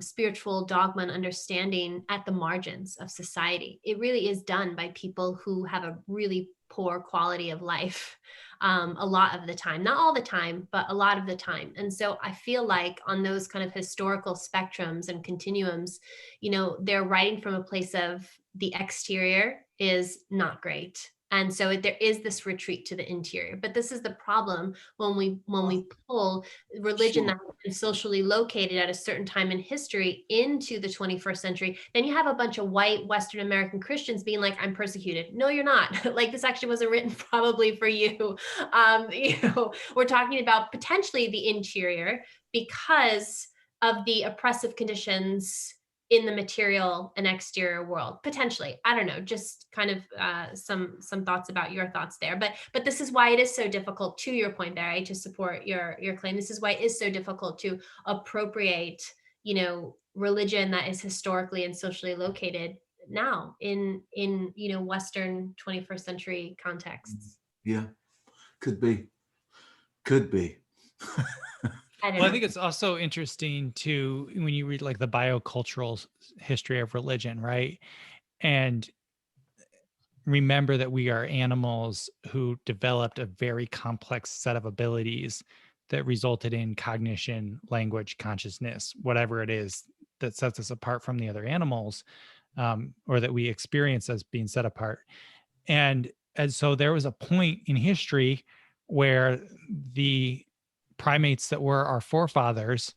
Speaker 1: spiritual dogma and understanding at the margins of society. It really is done by people who have a really poor quality of life a lot of the time, not all the time, but a lot of the time. And so I feel like on those kind of historical spectrums and continuums, you know, they're writing from a place of the exterior is not great. And so there is this retreat to the interior. But this is the problem when we pull religion that has been socially located at a certain time in history into the 21st century. Then you have a bunch of white Western American Christians being like, I'm persecuted. No, you're not. Like, this actually wasn't written probably for you. You know, we're talking about potentially the interior because of the oppressive conditions in the material and exterior world, potentially. I don't know, just kind of some thoughts about your thoughts there. But this is why it is so difficult, to your point, Barry, to support your claim. This is why it is so difficult to appropriate, you know, religion that is historically and socially located now in you know, Western 21st century contexts.
Speaker 3: Yeah, could be.
Speaker 2: I think it's also interesting to, when you read like the biocultural history of religion, right? And remember that we are animals who developed a very complex set of abilities that resulted in cognition, language, consciousness, whatever it is that sets us apart from the other animals, or that we experience as being set apart. And so there was a point in history where the primates that were our forefathers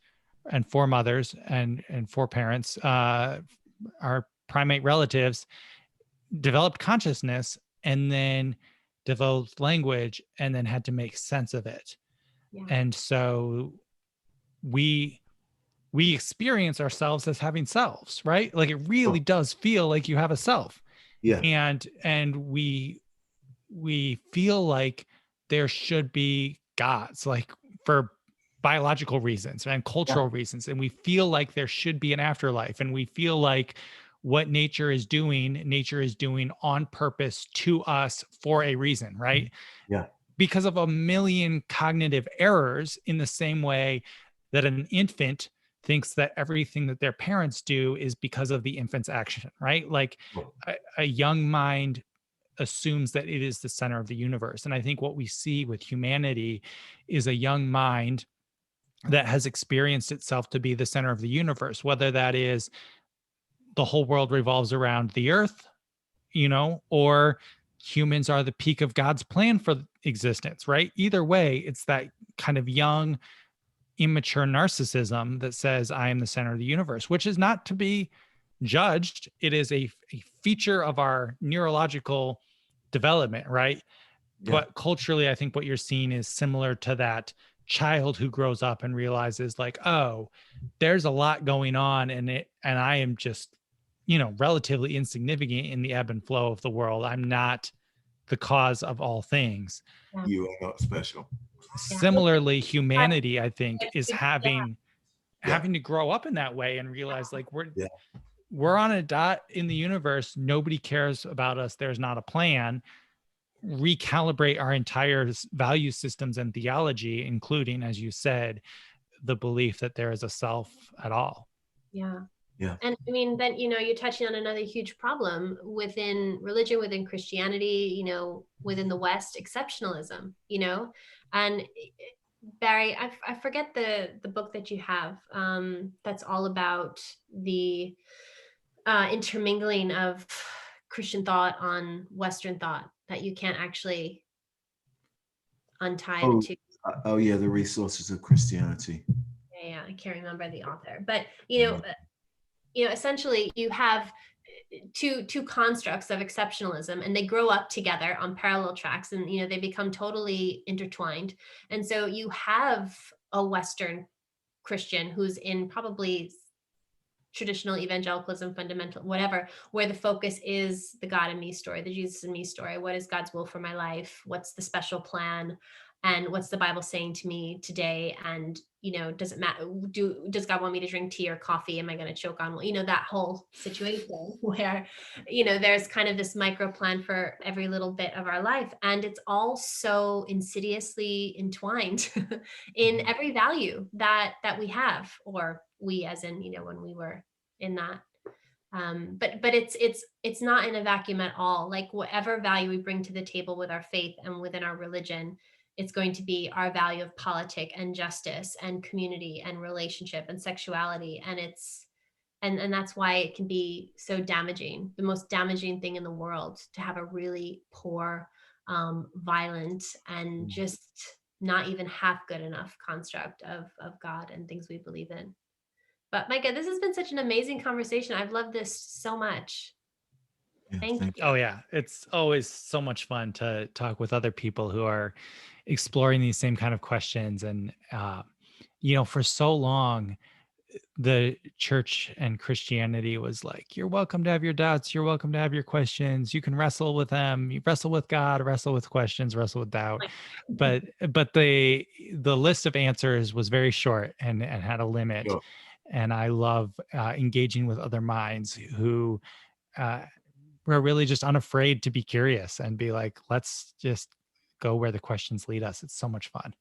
Speaker 2: and foremothers and foreparents, our primate relatives, developed consciousness and then developed language and then had to make sense of it. Yeah. And so we experience ourselves as having selves, right? Like, it really does feel like you have a self.
Speaker 3: Yeah.
Speaker 2: And we feel like there should be gods, like, for biological reasons and cultural reasons. And we feel like there should be an afterlife. And we feel like what nature is doing on purpose to us for a reason, right?
Speaker 3: Yeah.
Speaker 2: Because of a million cognitive errors, in the same way that an infant thinks that everything that their parents do is because of the infant's action, right? Like a young mind assumes that it is the center of the universe. And I think what we see with humanity is a young mind that has experienced itself to be the center of the universe, whether that is the whole world revolves around the earth, or humans are the peak of God's plan for existence, right? Either way, it's that kind of young, immature narcissism that says, I am the center of the universe, which is not to be judged. It is a feature of our neurological development, right?
Speaker 3: Yeah.
Speaker 2: But culturally, I think what you're seeing is similar to that child who grows up and realizes, like, oh, there's a lot going on, and I am just, relatively insignificant in the ebb and flow of the world. I'm not the cause of all things.
Speaker 3: You are not special.
Speaker 1: Yeah.
Speaker 2: Similarly, humanity, I think, is
Speaker 1: Yeah.
Speaker 2: having to grow up in that way and realize, like,
Speaker 3: Yeah.
Speaker 2: we're on a dot in the universe. Nobody cares about us. There's not a plan. Recalibrate our entire value systems and theology, including, as you said, the belief that there is a self at all.
Speaker 1: Yeah.
Speaker 3: Yeah.
Speaker 1: And I mean, then, you're touching on another huge problem within religion, within Christianity, within the West, exceptionalism, and Barry, I forget the book that you have that's all about the intermingling of Christian thought on Western thought, that you can't actually untie the two.
Speaker 3: Oh yeah, the resources of Christianity.
Speaker 1: Yeah, I can't remember the author, but essentially you have two constructs of exceptionalism, and they grow up together on parallel tracks, and they become totally intertwined. And so you have a Western Christian who's in probably traditional evangelicalism, fundamental, whatever, where the focus is the God and me story, the Jesus and me story. What is God's will for my life? What's the special plan? And what's the Bible saying to me today? And, does it matter? Does God want me to drink tea or coffee? Am I going to choke on, that whole situation where, there's kind of this micro plan for every little bit of our life. And it's all so insidiously entwined in every value that we have, or we as in, when we were in that. But it's not in a vacuum at all. Like, whatever value we bring to the table with our faith and within our religion, it's going to be our value of politic and justice and community and relationship and sexuality. And and that's why it can be so damaging, the most damaging thing in the world, to have a really poor, violent, and just not even half good enough construct of God and things we believe in. But Micah, this has been such an amazing conversation. I've loved this so much.
Speaker 3: Yeah,
Speaker 1: Thank you.
Speaker 2: Oh yeah, it's always so much fun to talk with other people who are exploring these same kind of questions. And for so long, the church and Christianity was like, you're welcome to have your doubts, you're welcome to have your questions, you can wrestle with them, you wrestle with God, wrestle with questions, wrestle with doubt. But the list of answers was very short and had a limit.
Speaker 3: Sure.
Speaker 2: And I love engaging with other minds who we're really just unafraid to be curious and be like, let's just go where the questions lead us. It's so much fun.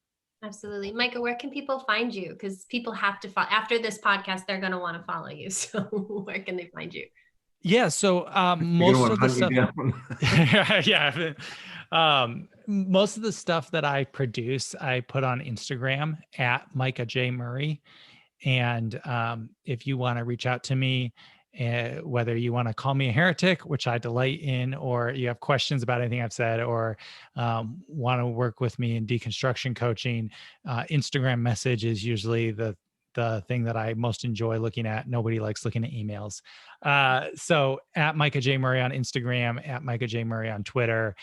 Speaker 1: Absolutely. Micah, where can people find you? Because people have to after this podcast, they're going to want to follow you. So where can they find you?
Speaker 2: Yeah. So most of the stuff, yeah. Most of the stuff that I produce, I put on Instagram at Micah J. Murray. And if you want to reach out to me, whether you want to call me a heretic, which I delight in, or you have questions about anything I've said, or want to work with me in deconstruction coaching, Instagram message is usually the thing that I most enjoy looking at. Nobody likes looking at emails. So at Micah J. Murray on Instagram, at Micah J. Murray on Twitter.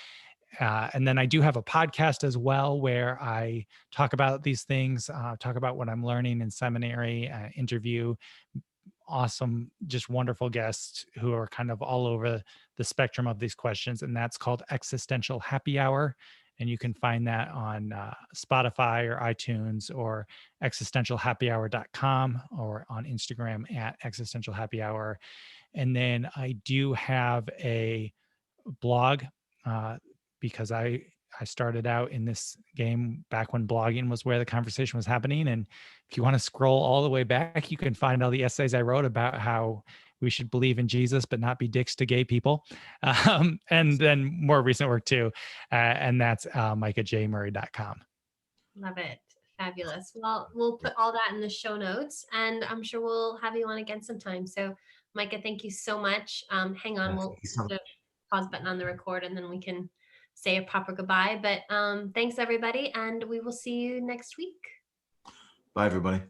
Speaker 2: And then I do have a podcast as well, where I talk about these things, talk about what I'm learning in seminary, interview awesome, just wonderful guests who are kind of all over the spectrum of these questions. And that's called Existential Happy Hour. And you can find that on Spotify or iTunes, or existentialhappyhour.com, or on Instagram at Existential Happy Hour. And then I do have a blog because I started out in this game back when blogging was where the conversation was happening. And if you want to scroll all the way back, you can find all the essays I wrote about how we should believe in Jesus, but not be dicks to gay people. And then more recent work too. And that's micahjmurray.com.
Speaker 1: Love it. Fabulous. Well, we'll put all that in the show notes, and I'm sure we'll have you on again sometime. So Micah, thank you so much. Hang on, we'll put the pause button on the record and then we can say a proper goodbye. But thanks everybody, and we will see you next week.
Speaker 3: Bye everybody.